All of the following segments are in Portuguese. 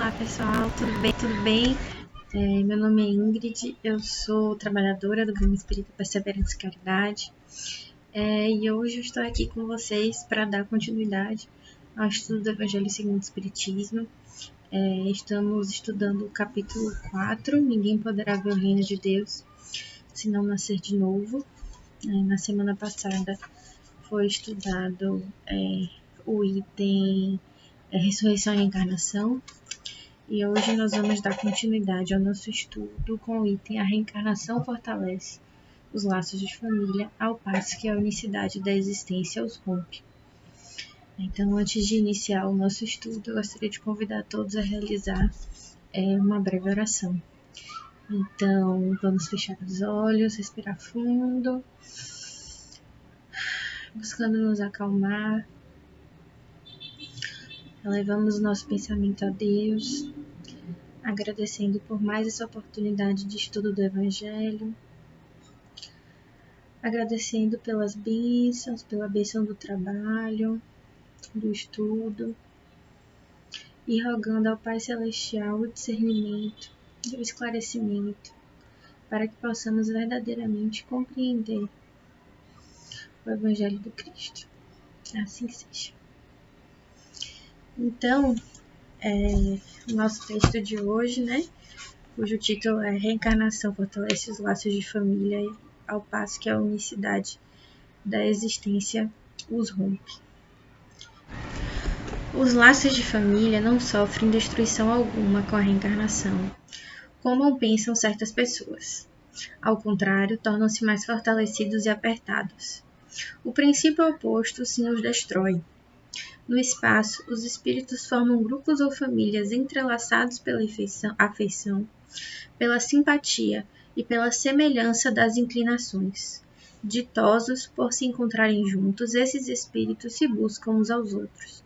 Olá pessoal, tudo bem? Tudo bem? Meu nome é Ingrid, eu sou trabalhadora do Grêmio Espírita Perseverança e Caridade e hoje eu estou aqui com vocês para dar continuidade ao estudo do Evangelho segundo o Espiritismo. Estamos estudando o capítulo 4, Ninguém Poderá Ver o Reino de Deus se não nascer de novo. Na semana passada foi estudado o item Ressurreição e Reencarnação. E hoje nós vamos dar continuidade ao nosso estudo com o item A Reencarnação Fortalece os Laços de Família, ao passo que a unicidade da existência os rompe. Então, antes de iniciar o nosso estudo, eu gostaria de convidar todos a realizar uma breve oração. Então, vamos fechar os olhos, respirar fundo, buscando nos acalmar. Elevamos o nosso pensamento a Deus, agradecendo por mais essa oportunidade de estudo do Evangelho, agradecendo pelas bênçãos, pela bênção do trabalho, do estudo, e rogando ao Pai Celestial o discernimento e o esclarecimento, para que possamos verdadeiramente compreender o Evangelho do Cristo. Assim seja. Então, o nosso texto de hoje, cujo título é Reencarnação Fortalece os Laços de Família, ao passo que a unicidade da existência os rompe. Os laços de família não sofrem destruição alguma com a reencarnação, como pensam certas pessoas. Ao contrário, tornam-se mais fortalecidos e apertados. O princípio oposto sim os destrói. No espaço, os espíritos formam grupos ou famílias entrelaçados pela afeição, pela simpatia e pela semelhança das inclinações. Ditosos por se encontrarem juntos, esses espíritos se buscam uns aos outros.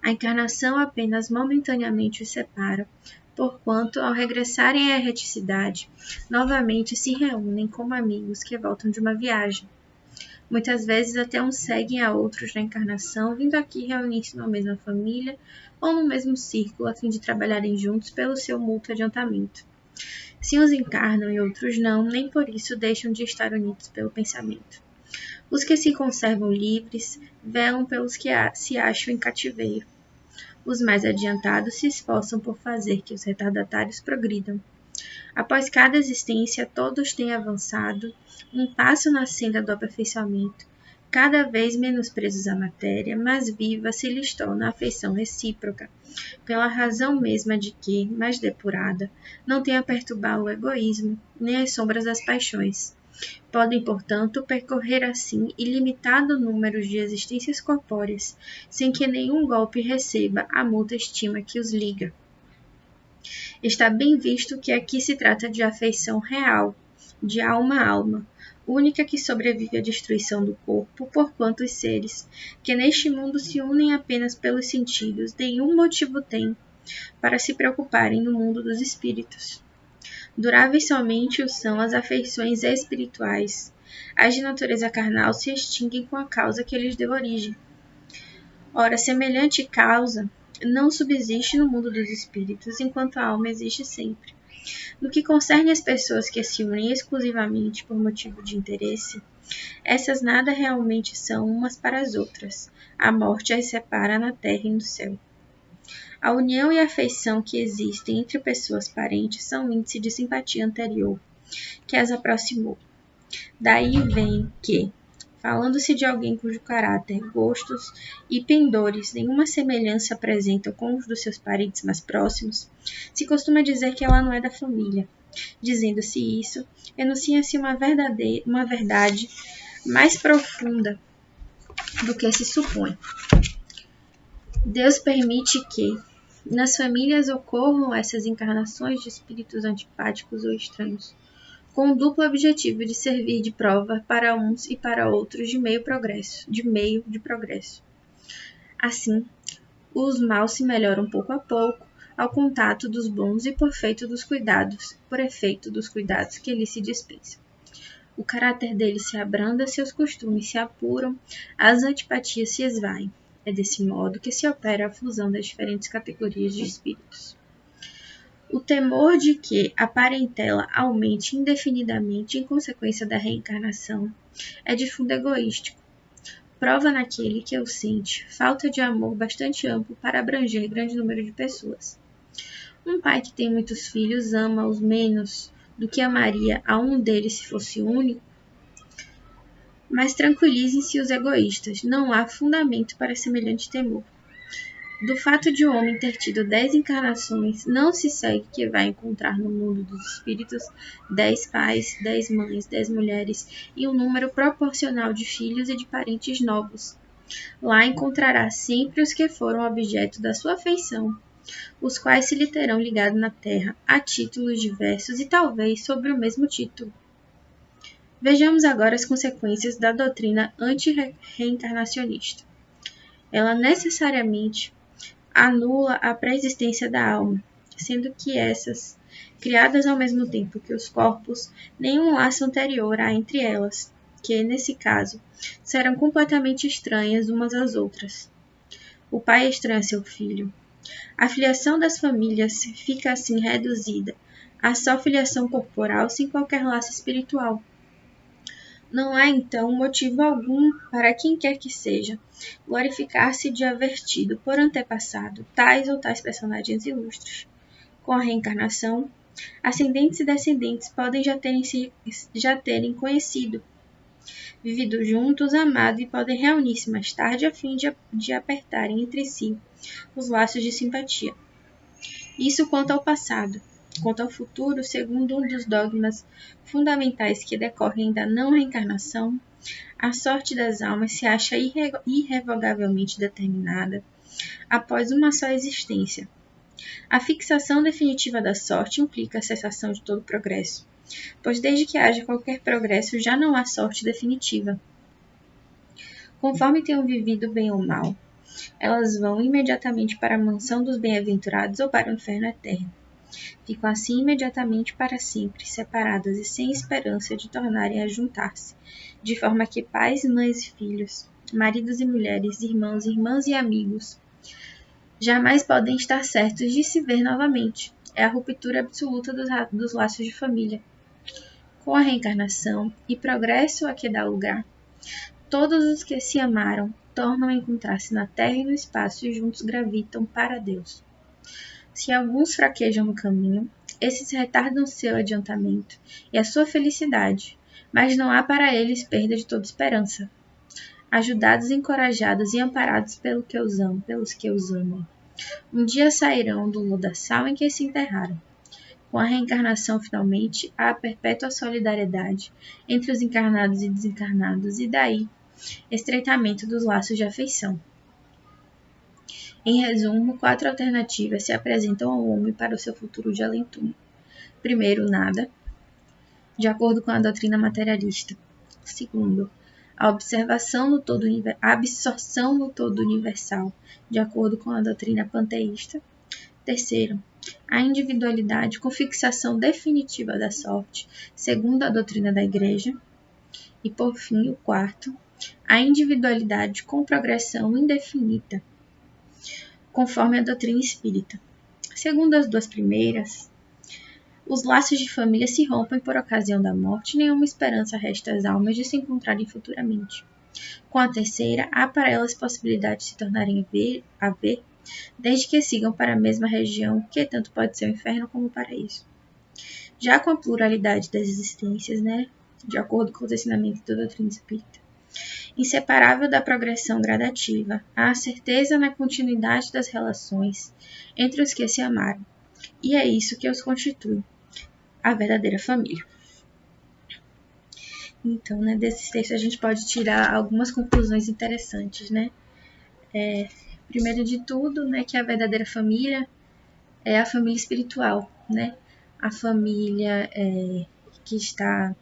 A encarnação apenas momentaneamente os separa, porquanto, ao regressarem à erreticidade, novamente se reúnem como amigos que voltam de uma viagem. Muitas vezes até uns seguem a outros na encarnação, vindo aqui reunir-se na mesma família ou no mesmo círculo a fim de trabalharem juntos pelo seu mútuo adiantamento. Se uns encarnam e outros não, nem por isso deixam de estar unidos pelo pensamento. Os que se conservam livres velam pelos que se acham em cativeiro. Os mais adiantados se esforçam por fazer que os retardatários progridam. Após cada existência, todos têm avançado um passo na senda do aperfeiçoamento, cada vez menos presos à matéria, mas viva se lhes torna a afeição recíproca, pela razão mesma de que, mais depurada, não tem a perturbar o egoísmo, nem as sombras das paixões. Podem, portanto, percorrer assim ilimitado número de existências corpóreas, sem que nenhum golpe receba a mútua estima que os liga. Está bem visto que aqui se trata de afeição real, de alma a alma, única que sobrevive à destruição do corpo, porquanto os seres que neste mundo se unem apenas pelos sentidos, nenhum motivo têm para se preocuparem no mundo dos espíritos. Duráveis somente o são as afeições espirituais. As de natureza carnal se extinguem com a causa que lhes deu origem. Ora, semelhante causa não subsiste no mundo dos espíritos, enquanto a alma existe sempre. No que concerne às pessoas que se unem exclusivamente por motivo de interesse, essas nada realmente são umas para as outras. A morte as separa na terra e no céu. A união e a afeição que existem entre pessoas parentes são índice de simpatia anterior, que as aproximou. Daí vem que, falando-se de alguém cujo caráter, gostos e pendores nenhuma semelhança apresentam com os dos seus parentes mais próximos, se costuma dizer que ela não é da família. Dizendo-se isso, enuncia-se uma verdade mais profunda do que se supõe. Deus permite que, nas famílias ocorram essas encarnações de espíritos antipáticos ou estranhos, com o duplo objetivo de servir de prova para uns e para outros de meio de progresso. Assim, os maus se melhoram pouco a pouco ao contato dos bons e por efeito dos cuidados que lhes se dispensam. O caráter deles se abranda, seus costumes se apuram, as antipatias se esvaem. É desse modo que se opera a fusão das diferentes categorias de espíritos. O temor de que a parentela aumente indefinidamente em consequência da reencarnação é de fundo egoístico. Prova naquele que o sente falta de amor bastante amplo para abranger grande número de pessoas. Um pai que tem muitos filhos ama-os menos do que amaria a um deles se fosse único. Mas tranquilizem-se os egoístas, não há fundamento para semelhante temor. Do fato de o homem ter tido 10 encarnações, não se segue que vai encontrar no mundo dos espíritos 10 pais, 10 mães, 10 mulheres e um número proporcional de filhos e de parentes novos. Lá encontrará sempre os que foram objeto da sua afeição, os quais se lhe terão ligado na terra a títulos diversos e talvez sobre o mesmo título. Vejamos agora as consequências da doutrina anti-reencarnacionista. Ela necessariamente anula a pré-existência da alma, sendo que essas, criadas ao mesmo tempo que os corpos, nenhum laço anterior há entre elas, que, nesse caso, serão completamente estranhas umas às outras. O pai é estranho a seu filho. A filiação das famílias fica assim reduzida à só filiação corporal sem qualquer laço espiritual. Não há, então, motivo algum para quem quer que seja glorificar-se de haver tido por antepassado tais ou tais personagens ilustres. Com a reencarnação, ascendentes e descendentes podem já terem conhecido, vivido juntos, amado e podem reunir-se mais tarde a fim de apertarem entre si os laços de simpatia. Isso quanto ao passado. Quanto ao futuro, segundo um dos dogmas fundamentais que decorrem da não reencarnação, a sorte das almas se acha irrevogavelmente determinada após uma só existência. A fixação definitiva da sorte implica a cessação de todo progresso, pois desde que haja qualquer progresso já não há sorte definitiva. Conforme tenham vivido bem ou mal, elas vão imediatamente para a mansão dos bem-aventurados ou para o inferno eterno. Ficam assim imediatamente para sempre separadas e sem esperança de tornarem a juntar-se, de forma que pais, mães e filhos, maridos e mulheres, irmãos, irmãs e amigos jamais podem estar certos de se ver novamente. É a ruptura absoluta dos laços de família. Com a reencarnação e progresso a que dá lugar, todos os que se amaram tornam a encontrar-se na terra e no espaço e juntos gravitam para Deus. Se alguns fraquejam no caminho, esses retardam seu adiantamento e a sua felicidade, mas não há para eles perda de toda esperança. Ajudados, encorajados e amparados pelos que os amam, um dia sairão do lodaçal em que se enterraram. Com a reencarnação, finalmente, há a perpétua solidariedade entre os encarnados e desencarnados, e daí, estreitamento dos laços de afeição. Em resumo, 4 alternativas se apresentam ao homem para o seu futuro de além-túmulo. Primeiro, nada, de acordo com a doutrina materialista. Segundo, a absorção no todo universal, de acordo com a doutrina panteísta. Terceiro, a individualidade com fixação definitiva da sorte, segundo a doutrina da Igreja. E, por fim, o quarto, a individualidade com progressão indefinida, conforme a doutrina espírita. Segundo as duas primeiras, os laços de família se rompem por ocasião da morte e nenhuma esperança resta às almas de se encontrarem futuramente. Com a terceira, há para elas possibilidade de se tornarem a ver, desde que sigam para a mesma região, que tanto pode ser o inferno como o paraíso. Já com a pluralidade das existências, de acordo com os ensinamentos da doutrina espírita, inseparável da progressão gradativa, há a certeza na continuidade das relações entre os que se amaram, e é isso que os constitui, a verdadeira família. Então, desses textos a gente pode tirar algumas conclusões interessantes, Primeiro de tudo, que a verdadeira família é a família espiritual, A família que está,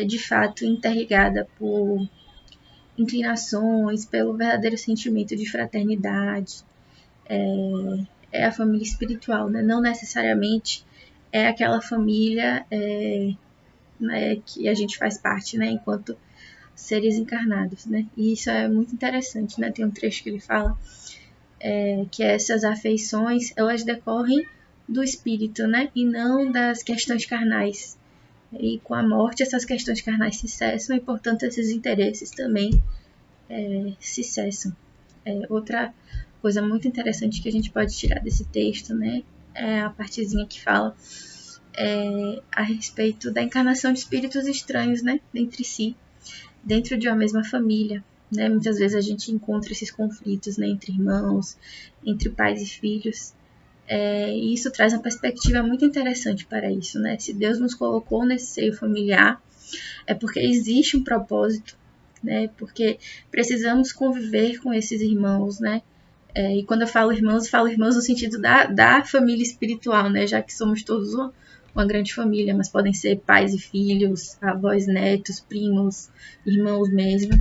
de fato, interligada por inclinações, pelo verdadeiro sentimento de fraternidade, é a família espiritual, Não necessariamente é aquela família que a gente faz parte, enquanto seres encarnados, E isso é muito interessante, Tem um trecho que ele fala que essas afeições, elas decorrem do espírito, né? E não das questões carnais. E com a morte, essas questões carnais se cessam e, portanto, esses interesses também se cessam. Outra coisa muito interessante que a gente pode tirar desse texto, né? É a partezinha que fala a respeito da encarnação de espíritos estranhos, né? Entre si, dentro de uma mesma família. Né? Muitas vezes a gente encontra esses conflitos, né? Entre irmãos, entre pais e filhos. E isso traz uma perspectiva muito interessante para isso, né? Se Deus nos colocou nesse seio familiar, é porque existe um propósito, né? Porque precisamos conviver com esses irmãos, né? E quando eu falo irmãos no sentido da família espiritual, né? Já que somos todos uma grande família, mas podem ser pais e filhos, avós, netos, primos, irmãos mesmo.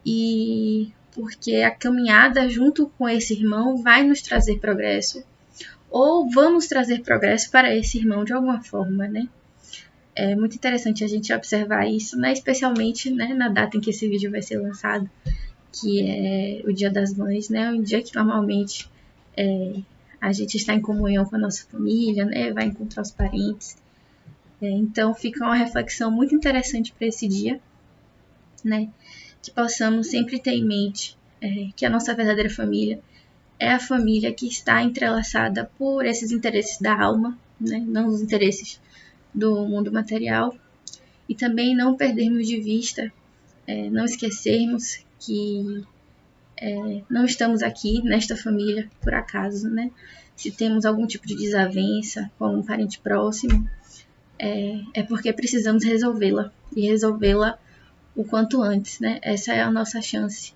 E porque a caminhada junto com esse irmão vai nos trazer progresso, ou vamos trazer progresso para esse irmão de alguma forma, né? É muito interessante a gente observar isso, né? Especialmente, né, na data em que esse vídeo vai ser lançado, que é o Dia das Mães, né? Um dia que normalmente a gente está em comunhão com a nossa família, né? Vai encontrar os parentes. Então fica uma reflexão muito interessante para esse dia, né? Que possamos sempre ter em mente que a nossa verdadeira família é a família que está entrelaçada por esses interesses da alma, né? Não os interesses do mundo material, e também não perdermos de vista, não esquecermos que não estamos aqui nesta família por acaso, né? Se temos algum tipo de desavença com um parente próximo, é porque precisamos resolvê-la, e resolvê-la o quanto antes, né? Essa é a nossa chance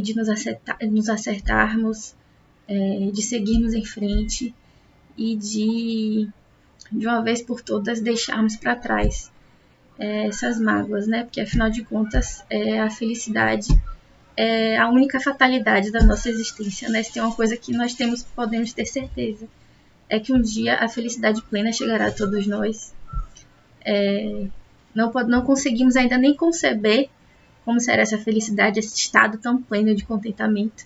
de nos acertarmos, de seguirmos em frente e de uma vez por todas deixarmos para trás essas mágoas, né? Porque afinal de contas a felicidade é a única fatalidade da nossa existência, né? Se tem uma coisa que nós podemos ter certeza, é que um dia a felicidade plena chegará a todos nós. Não conseguimos ainda nem conceber como será essa felicidade, esse estado tão pleno de contentamento.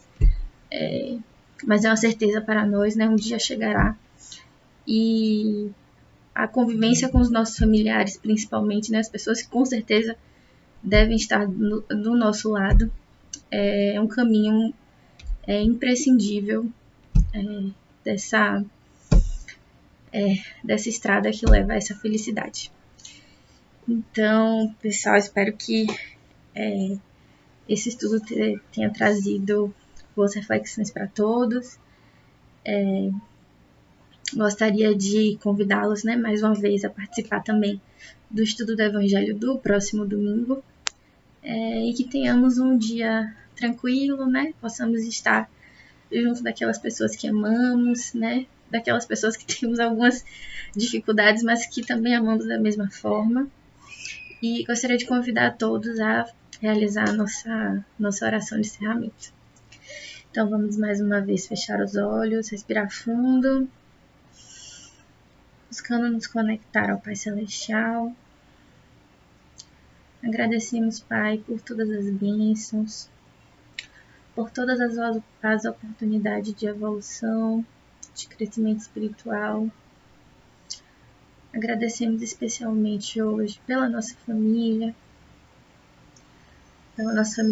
Mas é uma certeza para nós, né? Um dia chegará. E a convivência com os nossos familiares, principalmente, né? As pessoas que com certeza devem estar do nosso lado, é um caminho imprescindível dessa estrada que leva a essa felicidade. Então, pessoal, espero que esse estudo tenha trazido boas reflexões para todos. Gostaria de convidá-los, né, mais uma vez a participar também do estudo do Evangelho do próximo domingo, e que tenhamos um dia tranquilo, né, possamos estar junto daquelas pessoas que amamos, né, daquelas pessoas que temos algumas dificuldades, mas que também amamos da mesma forma. E gostaria de convidar todos a realizar a nossa oração de encerramento. Então vamos mais uma vez fechar os olhos, respirar fundo, buscando nos conectar ao Pai Celestial. Agradecemos, Pai, por todas as bênçãos, por todas as oportunidades de evolução, de crescimento espiritual. Agradecemos especialmente hoje pela nossa família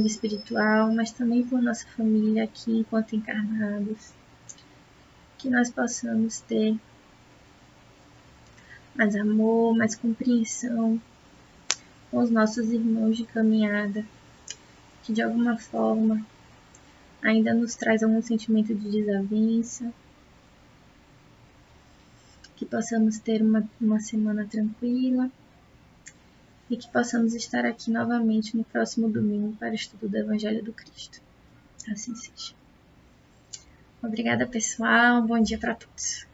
espiritual, mas também por nossa família aqui enquanto encarnados. Que nós possamos ter mais amor, mais compreensão com os nossos irmãos de caminhada, que de alguma forma ainda nos traz algum sentimento de desavença. Que possamos ter uma semana tranquila e que possamos estar aqui novamente no próximo domingo para o estudo do Evangelho do Cristo. Assim seja. Obrigada, pessoal. Bom dia para todos.